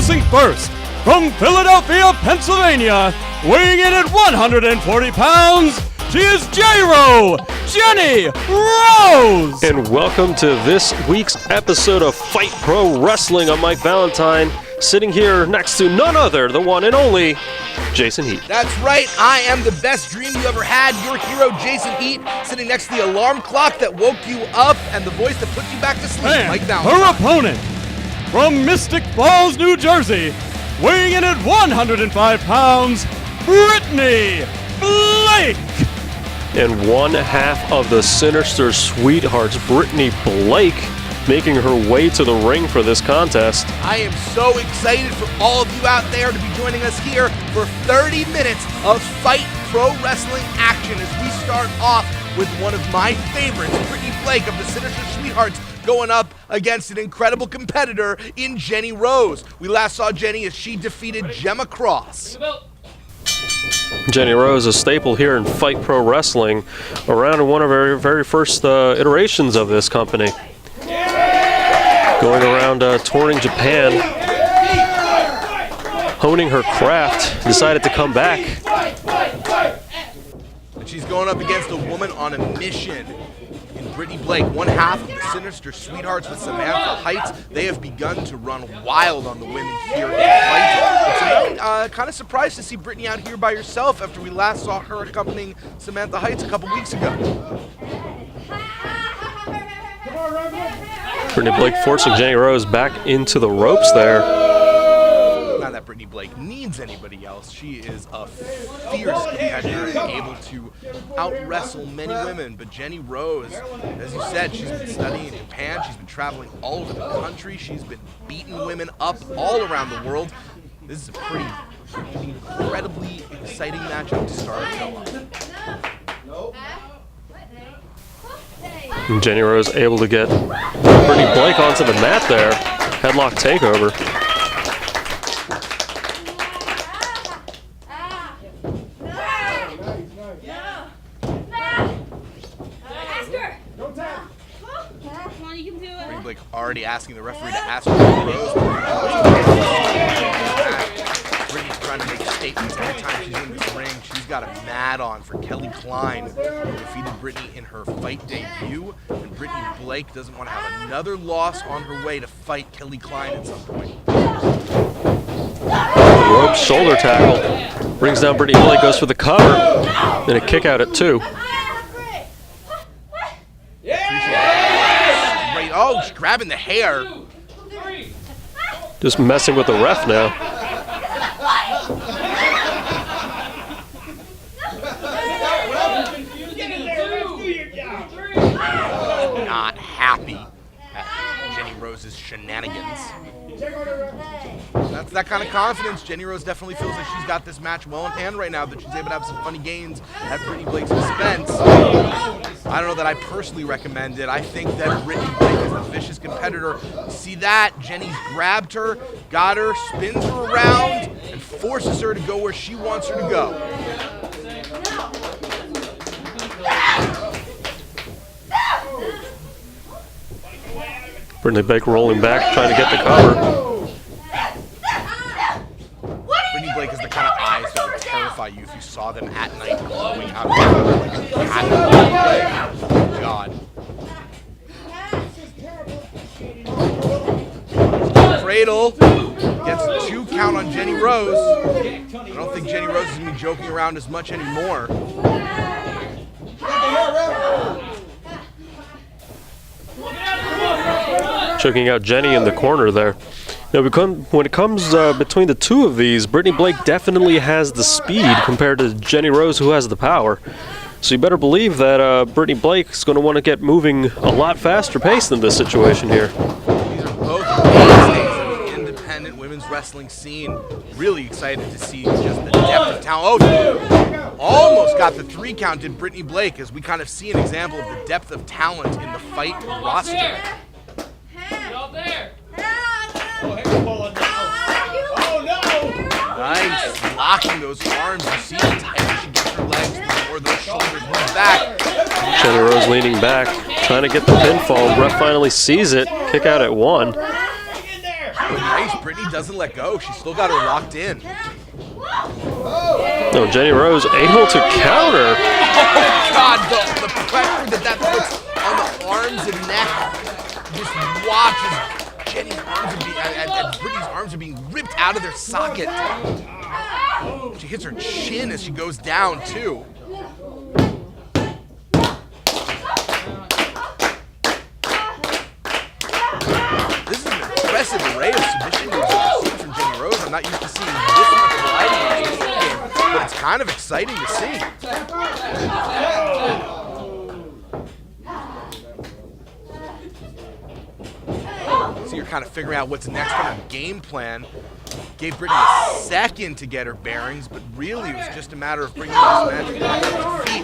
Introducing first, from Philadelphia, Pennsylvania, weighing in at 140 pounds, she is J-Ro, Jenny Rose! And welcome to this week's episode of Fight Pro Wrestling. I'm Mike Valentine, sitting here next to none other, the one and only Jason Heat. That's right, I am the best dream you ever had, your hero Jason Heat, sitting next to the alarm clock that woke you up and the voice that puts you back to sleep, And Mike Valentine. her opponent, from Mystic Falls, New Jersey, weighing in at 105 pounds, Brittany Blake! And one half of the Sinister Sweethearts, Brittany Blake, making her way to the ring for this contest. I am so excited for all of you out there to be joining us here for 30 minutes of Fight Pro Wrestling action as we start off with one of my favorites, Brittany Blake of the Sinister Sweethearts, going up against an incredible competitor in Jenny Rose. We last saw Jenny as she defeated Gemma Cross. Jenny Rose, a staple here in Fight Pro Wrestling, around in one of our very first iterations of this company. Going around touring Japan, honing her craft, decided to come back. And she's going up against a woman on a mission in Brittany Blake, one half of the Sinister Sweethearts with Samantha Heights. They have begun to run wild on the women here in Fight. I'm kind of surprised to see Brittany out here by herself after we last saw her accompanying Samantha Heights a couple weeks ago. Brittany Blake forcing Jenny Rose back into the ropes there. Not that Brittany Blake needs anybody else. She is a fierce competitor and able to out-wrestle many women. But Jenny Rose, as you said, she's been studying in Japan. She's been traveling all over the country. She's been beating women up all around the world. This is a pretty incredibly exciting matchup to start off. And Jenny Rose able to get Brittany Blake onto the mat there. Headlock takeover. Brittany Blake already asking the referee to ask Jenny Rose. Brittany's trying to make statements every time she's in this ring. She's got a mad on for Kelly Klein, who defeated Brittany in her fight debut. And Brittany Blake doesn't want to have another loss on her way to fight Kelly Klein at some point. Rope shoulder tackle. Brings down Brittany Blake, goes for the cover. And a kick out at 2. Oh, she's grabbing the hair. Just messing with the ref now. Not happy at Jenny Rose's shenanigans. That's that kind of confidence. Jenny Rose definitely feels like she's got this match well in hand right now, that she's able to have some funny gains at Brittany Blake's expense. I don't know that I personally recommend it. I think that Brittany Blake is a vicious competitor. See that? Jenny's grabbed her, got her, spins her around, and forces her to go where she wants her to go. Brittany Blake rolling back, trying to get the cover. Brittany Blake is the kind of eyes that would terrify you if you saw them at night glowing out of her like a cat. Oh, God. Cradle gets 2 count on Jenny Rose. I don't think Jenny Rose is going to be joking around as much anymore. Choking out Jenny in the corner there. Now, when it comes between the two of these, Brittany Blake definitely has the speed compared to Jenny Rose, who has the power. So you better believe that Brittany Blake is going to want to get moving a lot faster pace than this situation here. These are both mainstays of the independent women's wrestling scene. Really excited to see just the depth of talent. Oh, almost got the 3 count, did Brittany Blake, as we kind of see an example of the depth of talent in the Fight roster. Nice, locking those arms. You see how tight she gets her legs before those shoulders move back. Jenny Rose leaning back, trying to get the pinfall. Ref finally sees it. Kick out at 1. Nice Brittany doesn't let go. She's still got her locked in. No, Jenny Rose able to counter. Oh, God, the pressure that puts on the arms and neck. Just watch as Jenny's arms are being, and Brittany's arms are being ripped out of their socket. She hits her chin as she goes down, too. This is an impressive array of submission moves that we've seen from Jenny Rose. I'm not used to seeing this much variety in this game, but it's kind of exciting to see. So you're kind of figuring out what's next on her game plan. Gave Brittany a second to get her bearings, but really it was just a matter of bringing this match back to her feet.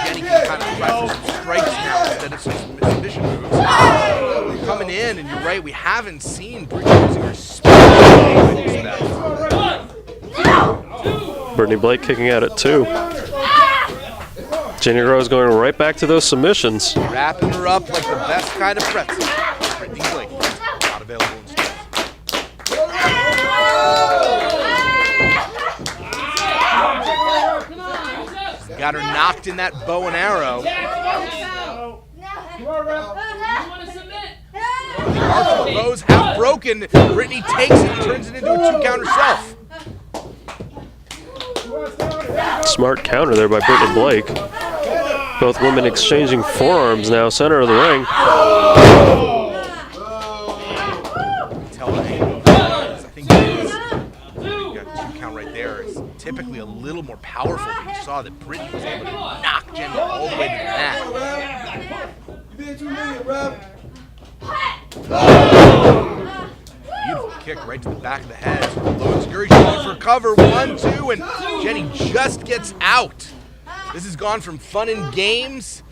Jenny can kind of try for some strikes now instead of some submission moves. Coming in, and you're right, we haven't seen Brittany using her speed. Brittany Blake kicking out at 2. Jenny Rose going right back to those submissions. Wrapping her up like the best kind of pretzel. Brittany Blake, not available in stores. Got her knocked in that bow and arrow. The archer bows half broken. Brittany takes it and turns it into a 2-count herself. Smart counter there by Brittany Blake. Both women exchanging forearms now, center of the ring. I think you got a 2-count right there. It's typically a little more powerful, but you saw that Brittany was able to knock Jenny all the way to the mat. Beautiful kick right to the back of the head. Low Scurry going for cover. 1, 2, and Jenny just gets out. This has gone from fun and games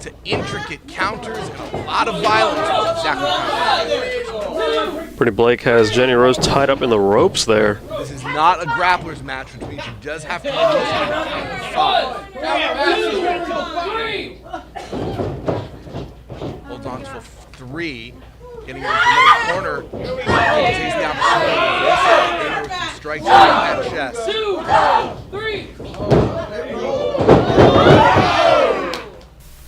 to intricate counters and a lot of violence. Exactly what Brittany Blake has Jenny Rose tied up in the ropes there. this is not a grappler's match, which means she does have to release her count of 5. Holds on for 3. Getting her into the middle corner. Takes the opportunity to strikes in that chest. 2, 3.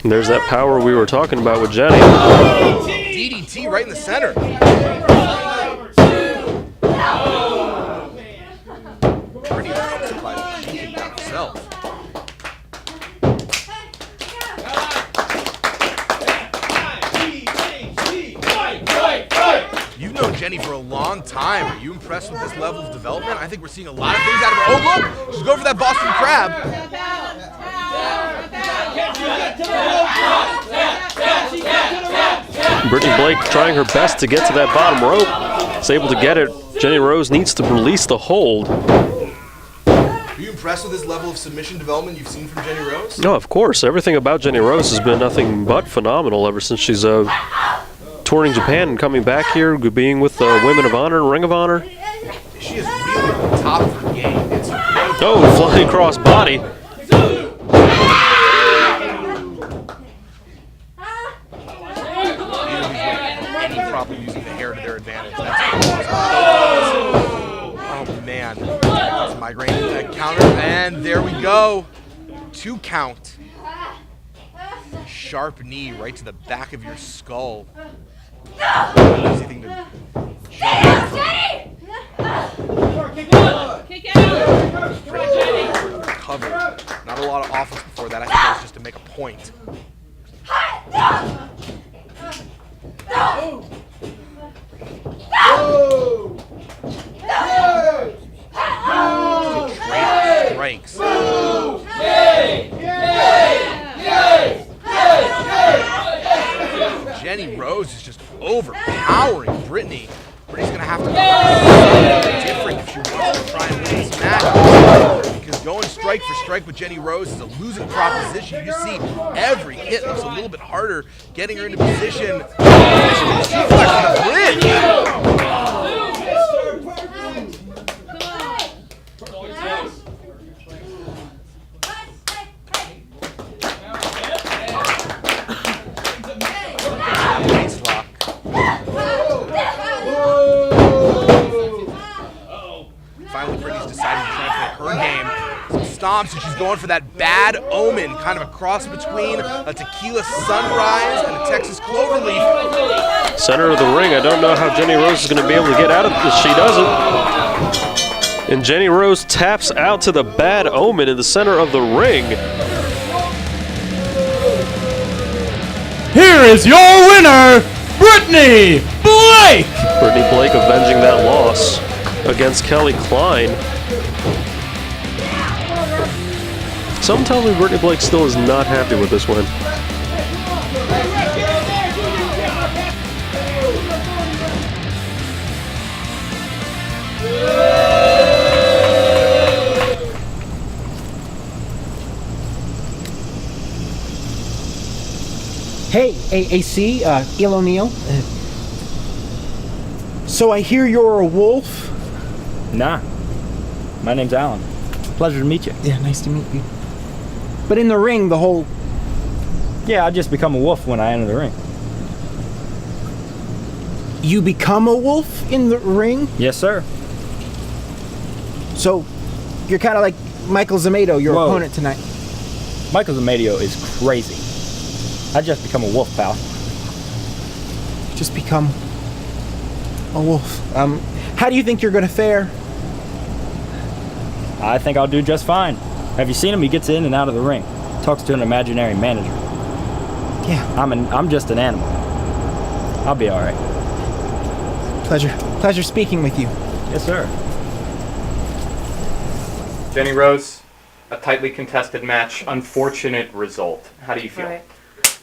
And there's that power we were talking about with Jenny. DDT right in the center. Pretty surprised she kicked out herself. You've known Jenny for a long time. Are you impressed with this level of development? I think we're seeing a lot of things out of her. Oh, look! She's going for that Boston Crab. Brittany Blake trying her best to get to that bottom rope. Is able to get it. Jenny Rose needs to release the hold. Are you impressed with this level of submission development you've seen from Jenny Rose? No, of course. Everything about Jenny Rose has been nothing but phenomenal ever since she's touring Japan and coming back here, being with Women of Honor and Ring of Honor. She is really on the top of her game. It's incredible. Oh, flying cross body. Any problem using the hair to their advantage. Oh man. That's migraine counter, and there we go. 2 count. Sharp knee right to the back of your skull. Easy thing to jump. Cover. Not a lot of offense before that. I think that was just to make a point. Strikes. Jenny Rose is just overpowering Brittany. Brittany's gonna have to go different if she wants to try and win this match. Because going strike for strike with Jenny Rose is a losing proposition. You just see every hit looks a little bit harder, getting her into position. Suplex on the bridge. Thompson. She's going for that bad omen, kind of a cross between a tequila sunrise and a Texas cloverleaf. Center of the ring. I don't know how Jenny Rose is going to be able to get out of this. She doesn't. And Jenny Rose taps out to the bad omen in the center of the ring. Here is your winner, Brittany Blake! Brittany Blake avenging that loss against Kelly Klein. Some tell me Brittany Blake still is not happy with this win. Hey, AC, Il O'Neill. So I hear you're a wolf? Nah. My name's Alan. Pleasure to meet you. Yeah, nice to meet you. But in the ring, the whole... Yeah, I just become a wolf when I enter the ring. You become a wolf in the ring? Yes, sir. So, you're kind of like Michaels Amaydo, your Whoa. opponent tonight. Michaels Amaydo is crazy. I just become a wolf, pal. Just become a wolf. How do you think you're gonna fare? I think I'll do just fine. Have you seen him? He gets in and out of the ring. Talks to an imaginary manager. Yeah. I'm just an animal. I'll be all right. Pleasure speaking with you. Yes, sir. Jenny Rose, a tightly contested match, unfortunate result. How do you feel? Right.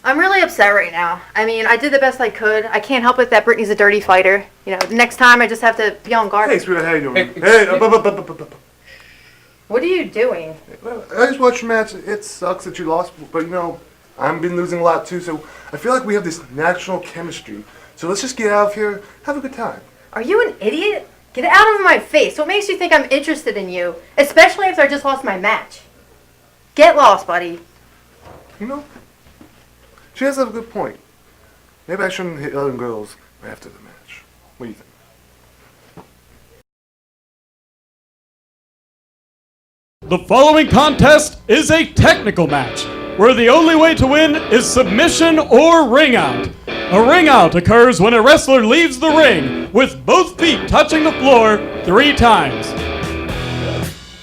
I'm really upset right now. I mean, I did the best I could. I can't help it that Brittany's a dirty fighter. You know, next time I just have to be on guard. Hey, sweetheart, how you doing? Hey, What are you doing? I just watched your match. It sucks that you lost, but you know, I've been losing a lot too, so I feel like we have this natural chemistry. So let's just get out of here, have a good time. Are you an idiot? Get out of my face. What makes you think I'm interested in you? Especially after I just lost my match. Get lost, buddy. You know, she has a good point. Maybe I shouldn't hit other girls after the match. What do you think? The following contest is a technical match, where the only way to win is submission or ring out. A ring out occurs when a wrestler leaves the ring with both feet touching the floor 3 times.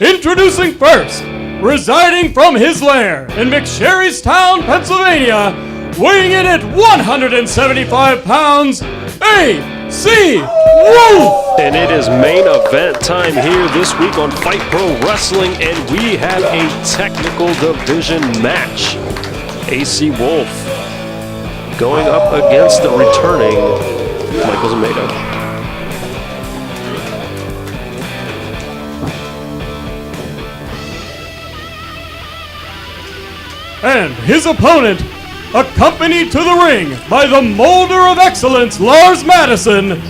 Introducing first, residing from his lair in McSherrystown, Pennsylvania, weighing in at 175 pounds, AC Wolf! And it is main event time here this week on Fight Pro Wrestling, and we have a technical division match. AC Wolf going up against the returning Michaels Amaydo. And his opponent, accompanied to the ring by the Molder of Excellence, Lars Madison,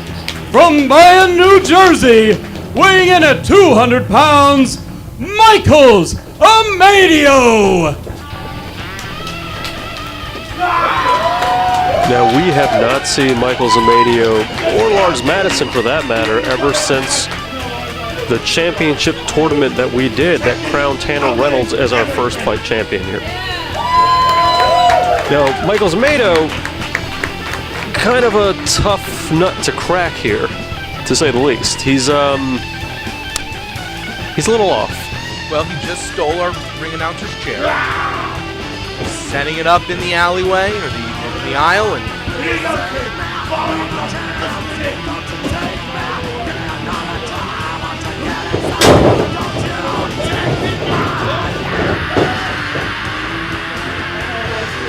from Bayonne, New Jersey, weighing in at 200 pounds, Michaels Amaydo! Now, we have not seen Michaels Amaydo, or Lars Madison for that matter, ever since the championship tournament that we did that crowned Tanner Reynolds as our first fight champion here. Now, Michaels Amaydo, kind of a tough nut to crack here, to say the least. He's a little off. Well, he just stole our ring announcer's chair, setting it up in the alleyway or in the aisle, and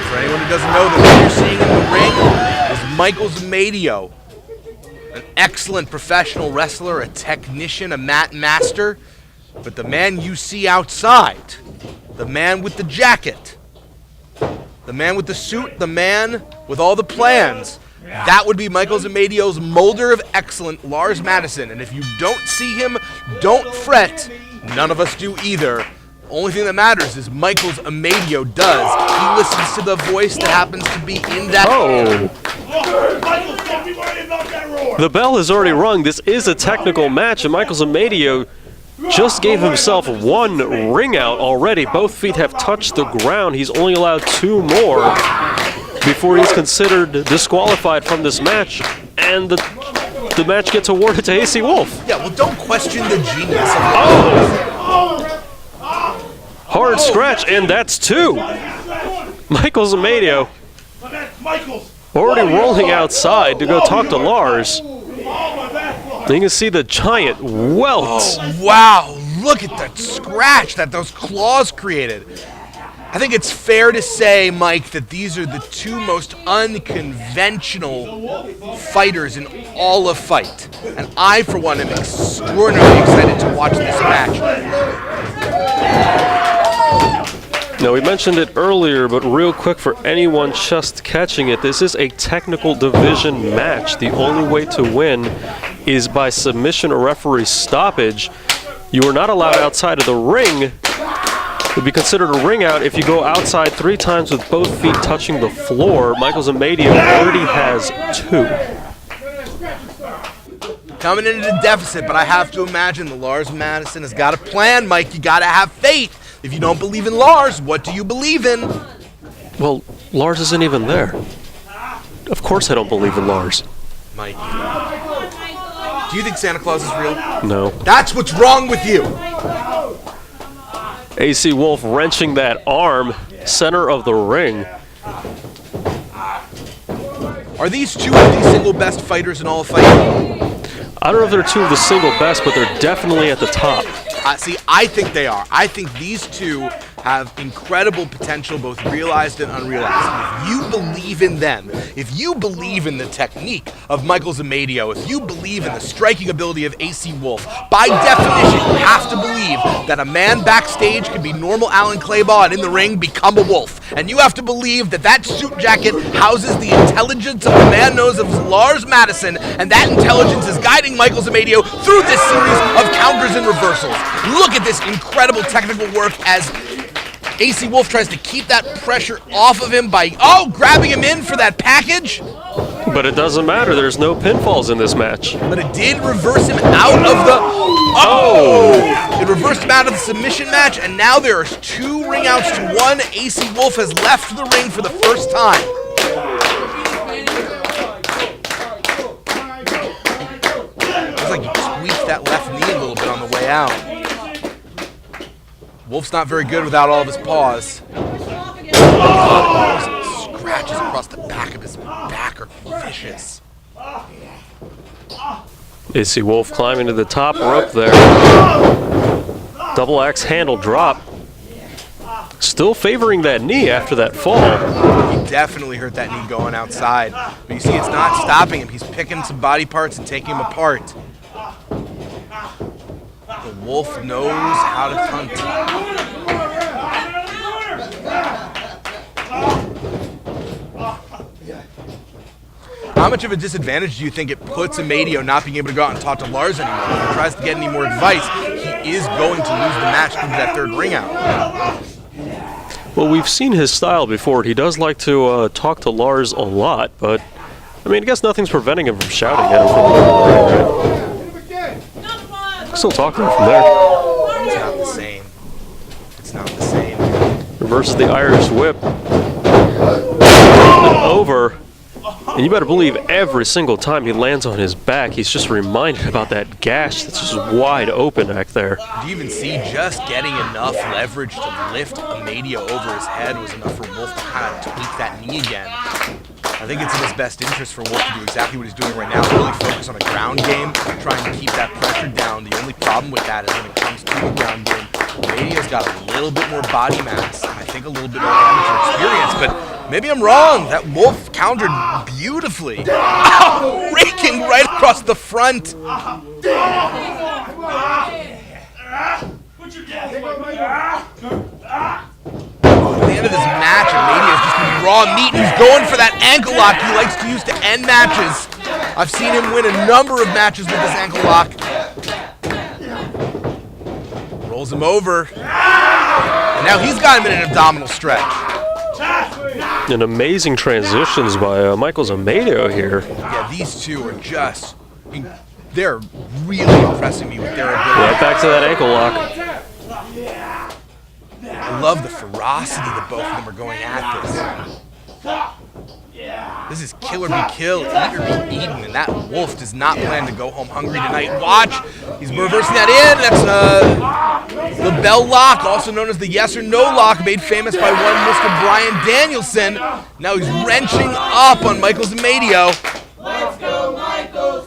for anyone who doesn't know, what you're seeing in the ring is Michaels Amaydo, an excellent professional wrestler, a technician, a mat master. But the man you see outside, the man with the jacket, the man with the suit, the man with all the plans, that would be Michaels Amaydo's Molder of Excellence, Lars Madison. And if you don't see him, don't fret. None of us do either. Only thing that matters is Michaels Amaydo does. He listens to the voice that happens to be in that. Oh! The bell has already rung. This is a technical match, and Michaels Amaydo just gave himself 1 ring out already. Both feet have touched the ground. He's only allowed 2 more before he's considered disqualified from this match, and the match gets awarded to AC Wolf. Yeah, well, don't question the genius of Hard scratch, and that's 2. Michaels Amaydo already rolling outside to go talk to Lars. You can see the giant welts. Oh, wow, look at that scratch that those claws created. I think it's fair to say, Mike, that these are the 2 most unconventional fighters in all of fight. And I, for one, am extraordinarily excited to watch this match. Now, we mentioned it earlier, but real quick for anyone just catching it, this is a technical division match. The only way to win is by submission or referee stoppage. You are not allowed outside of the ring. It would be considered a ring out if you go outside 3 times with both feet touching the floor. Michaels Amaydo already has 2. Coming into the deficit, but I have to imagine that Lars Madison has got a plan, Mike. You got to have faith. If you don't believe in Lars, what do you believe in? Well, Lars isn't even there. Of course I don't believe in Lars. Mike, do you think Santa Claus is real? No. That's what's wrong with you. AC Wolf wrenching that arm, center of the ring. Are these 2 of the single best fighters in all of fighting? I don't know if they're 2 of the single best, but they're definitely at the top. See, I think they are. I think these 2 have incredible potential, both realized and unrealized. If you believe in them, if you believe in the technique of Michaels Amaydo, if you believe in the striking ability of AC Wolf, by definition, you have to believe that a man backstage can be normal Alan Claybaugh and in the ring become a wolf. And you have to believe that that suit jacket houses the intelligence of the man known as Lars Madison, and that intelligence is guiding Michaels Amaydo through this series of counters and reversals. Look at this incredible technical work as AC Wolf tries to keep that pressure off of him by, grabbing him in for that package. But it doesn't matter. There's no pinfalls in this match. But it did reverse him out of the... It reversed him out of the submission match, and now there are 2 ring outs to 1. AC Wolf has left the ring for the first time. Looks like he tweaked that left knee a little bit on the way out. Wolf's not very good without all of his paws. Scratches across the back of his back are vicious. AC Wolf climbing to the top rope there. Double axe handle drop. Still favoring that knee after that fall. He definitely hurt that knee going outside. But you see, it's not stopping him. He's picking some body parts and taking them apart. The Wolf knows how to hunt. How much of a disadvantage do you think it puts Amaydo not being able to go out and talk to Lars anymore? If he tries to get any more advice, he is going to lose the match through that 3rd ring out. Well, we've seen his style before. He does like to talk to Lars a lot, but I mean, I guess nothing's preventing him from shouting at him from the ring, right? Still talking to him from there. It's not the same. It's not the same. Reverses the Irish whip. And over. And you better believe every single time he lands on his back, he's just reminded about that gash that's just wide open back there. Do you even see just getting enough leverage to lift Amaydo over his head was enough for Wolf to kind of tweak that knee again? I think it's in his best interest for Wolf to do exactly what he's doing right now, really focus on a ground game, trying to keep that pressure down. The only problem with that is when it comes to the ground game, Amaydo's got a little bit more body mass, and I think a little bit more amateur experience, but maybe I'm wrong. That Wolf countered beautifully. Oh, raking right across the front. At the end of this match, Amaydo is just going to be raw meat, and he's going for that ankle lock he likes to use to end matches. I've seen him win a number of matches with this ankle lock. Rolls him over. And now he's got him in an abdominal stretch. And amazing transitions by Michaels Amaydo here. Yeah, these 2 are just they're really impressing me with their ability. Right back to that ankle lock. I love the ferocity that both of them are going at this. This is kill or be killed, eat or be eaten, and that Wolf does not plan to go home hungry tonight. Watch, he's reversing that in. That's the bell lock, also known as the yes or no lock, made famous by one Mr. Brian Danielson. Now he's wrenching up on Michaels Amaydo.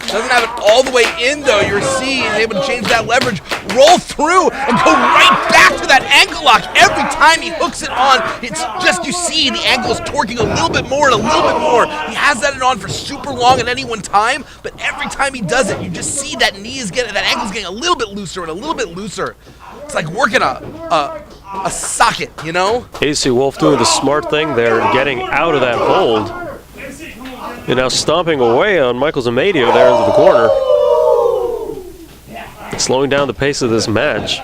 Doesn't have it all the way in though. You're seeing he's able to change that leverage, roll through, and go right back to that ankle lock. Every time he hooks it on, it's just you see the ankle is torquing a little bit more and a little bit more. He has that on for super long at any one time, but every time he does it, you just see that that ankle's getting a little bit looser and a little bit looser. It's like working a socket, you know? AC Wolf doing the smart thing there, getting out of that hold. And now stomping away on Michaels Amaydo there into the corner. Slowing down the pace of this match.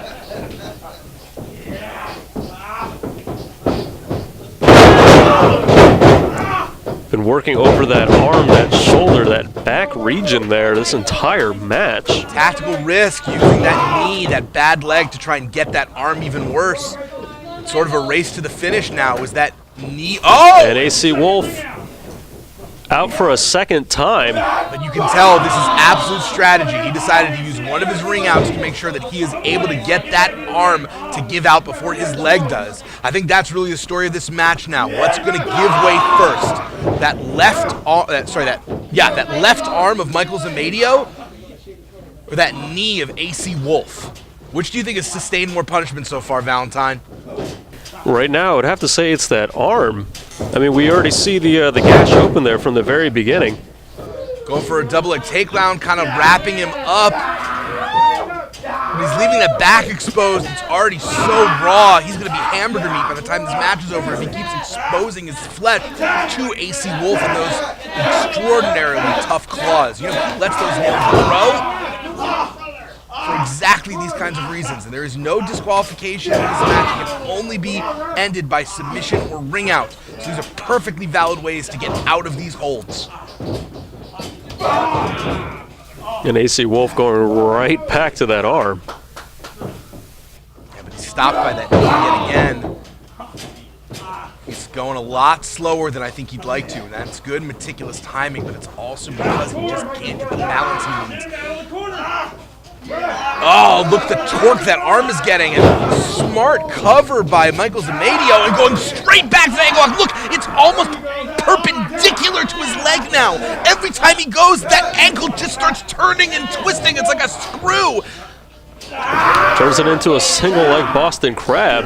Been working over that arm, that shoulder, that back region there this entire match. Tactical risk, using that knee, that bad leg to try and get that arm even worse. It's sort of a race to the finish now. Is that knee? Oh! And AC Wolf out for a second time. But you can tell this is absolute strategy. He decided to use one of his ring outs to make sure that he is able to get that arm to give out before his leg does. I think that's really the story of this match now. What's going to give way first? That left arm, that left arm of Michaels Amaydo, or that knee of AC Wolf? Which do you think has sustained more punishment so far, Valentine? Right now, I would have to say it's that arm. I mean, we already see the gash open there from the very beginning. Going for a double leg takedown, kind of wrapping him up. He's leaving that back exposed. It's already so raw. He's going to be hamburger meat by the time this match is over if he keeps exposing his flesh to AC Wolf and those extraordinarily tough claws. You know, he lets those nails grow for exactly these kinds of reasons, and there is no disqualification in this match. It can only be ended by submission or ring out. So these are perfectly valid ways to get out of these holds. And AC Wolf going right back to that arm. Yeah, but he's stopped by that knee yet again. He's going a lot slower than I think he'd like to, and that's good meticulous timing, but it's also because he just can't get the balance he needs. Oh, look the torque that arm is getting. And smart cover by Michaels Amaydo and going straight back to the ankle lock. Look, it's almost perpendicular to his leg now. Every time he goes, that ankle just starts turning and twisting. It's like a screw. Turns it into a single leg Boston Crab.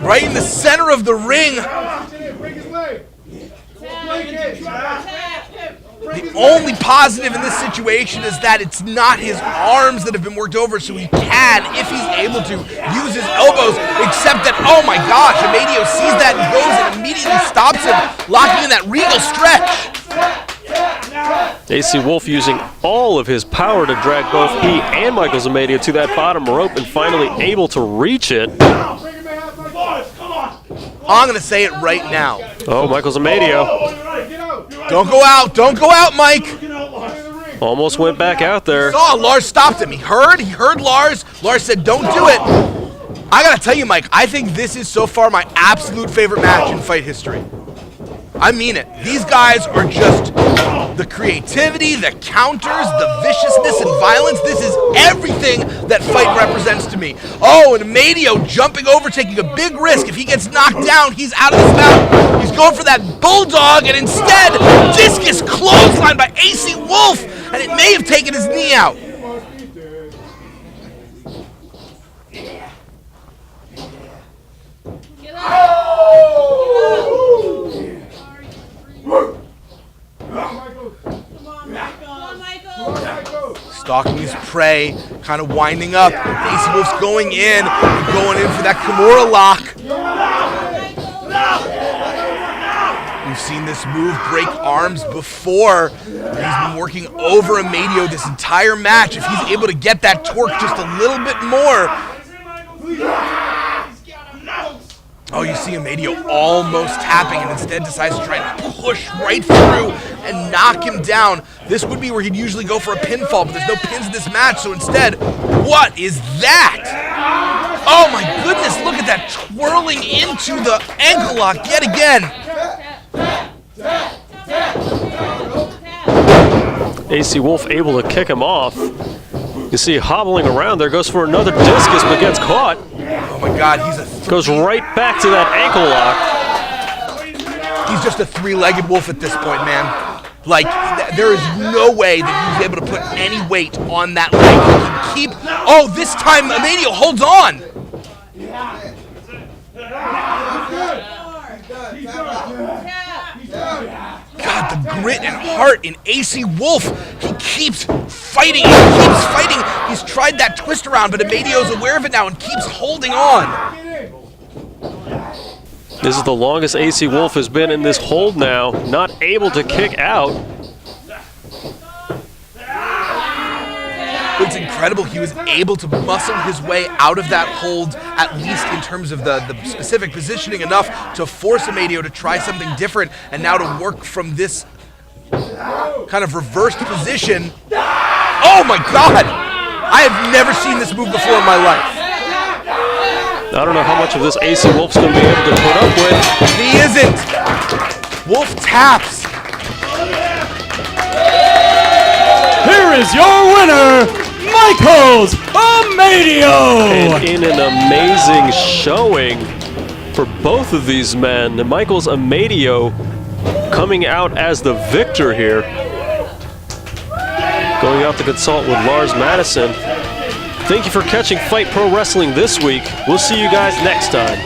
Right in the center of the ring. The only positive in this situation is that it's not his arms that have been worked over, so he can, if he's able to, use his elbows, except that, oh my gosh, Amaydo sees that and goes and immediately stops him, locking in that regal stretch. AC Wolf using all of his power to drag both he and Michaels Amaydo to that bottom rope and finally able to reach it. I'm going to say it right now. Oh, Michaels Amaydo. Don't go out, Mike. Almost went back out there. Lars stopped him. He heard Lars. Lars said, don't do it. I got to tell you, Mike, I think this is so far my absolute favorite match in fight history. I mean it. These guys are just the creativity, the counters, the viciousness and violence. This is everything that fight represents to me. Oh, and Amaydo jumping over, taking a big risk. If he gets knocked down, he's out of his mount. He's going for that bulldog, and instead, discus clothesline by AC Wolf, and it may have taken his knee out. Stalking his prey, kind of winding up. AC Wolf's going in for that Kimura lock. We've seen this move break arms before. He's been working over Amaydo this entire match. If he's able to get that torque just a little bit more. Oh, you see Amaydo almost tapping and instead decides to try and push right through and knock him down. This would be where he'd usually go for a pinfall, but there's no pins in this match, so instead, what is that? Oh my goodness, look at that, twirling into the ankle lock yet again. AC Wolf able to kick him off. You see hobbling around there, goes for another discus, but gets caught. Oh my god, goes right back to that ankle lock. He's just a three-legged wolf at this point, man. Like, there is no way that he's able to put any weight on that leg. He can keep... Oh, this time Amaydo holds on! God, the grit and heart in AC Wolf. He keeps fighting. He's tried that twist around, but Amaydo's aware of it now and keeps holding on. This is the longest AC Wolf has been in this hold now. Not able to kick out. It's incredible he was able to muscle his way out of that hold, at least in terms of the specific positioning, enough to force Amaydo to try something different, and now to work from this kind of reversed position. Oh my god! I have never seen this move before in my life. I don't know how much of this AC Wolf's going to be able to put up with. He isn't! Wolf taps. Here is your winner, Michaels Amaydo! And in an amazing showing for both of these men, Michaels Amaydo coming out as the victor here. Going out to consult with Lars Madison. Thank you for catching Fight Pro Wrestling this week. We'll see you guys next time.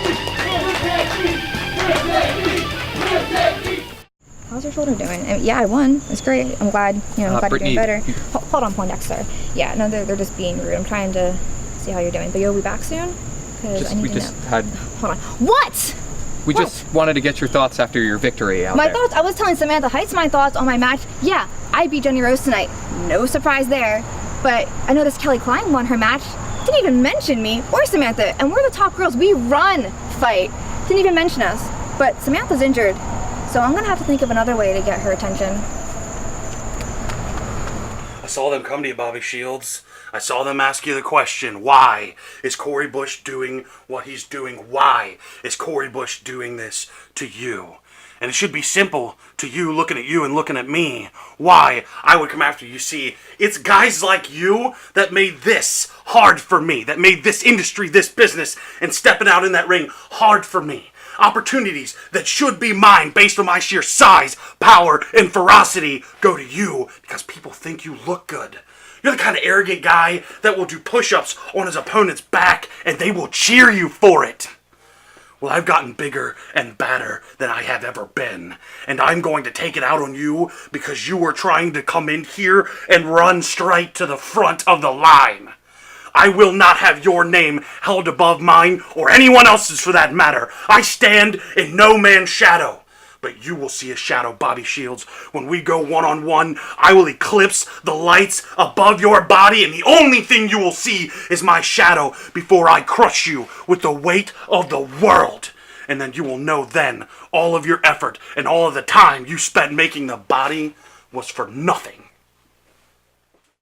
How's your shoulder doing? Yeah, I won. It's great. I'm glad, I'm glad Brittany, you're doing better. Hold on, Poindexter. Yeah, no, they're just being rude. I'm trying to see how you're doing. But you'll be back soon? Because I need to know. Hold on. What? We just wanted to get your thoughts after your victory out there. My thoughts? I was telling Samantha Heights my thoughts on my match. Yeah, I beat Jenny Rose tonight. No surprise there. But I noticed Kelly Klein won her match. Didn't even mention me or Samantha. And we're the top girls. We run Fight. Didn't even mention us. But Samantha's injured. So I'm going to have to think of another way to get her attention. I saw them come to you, Bobby Shields. I saw them ask you the question, why is Corey Bush doing what he's doing? Why is Corey Bush doing this to you? And it should be simple to you, looking at you and looking at me. Why I would come after you. See, it's guys like you that made this hard for me, that made this industry, this business, and stepping out in that ring hard for me. Opportunities that should be mine based on my sheer size, power, and ferocity go to you because people think you look good. You're the kind of arrogant guy that will do push-ups on his opponent's back and they will cheer you for it. Well, I've gotten bigger and badder than I have ever been. And I'm going to take it out on you because you were trying to come in here and run straight to the front of the line. I will not have your name held above mine or anyone else's for that matter. I stand in no man's shadow. But you will see a shadow, Bobby Shields. When we go one-on-one, I will eclipse the lights above your body, and the only thing you will see is my shadow before I crush you with the weight of the world. And then you will know then all of your effort and all of the time you spent making the body was for nothing.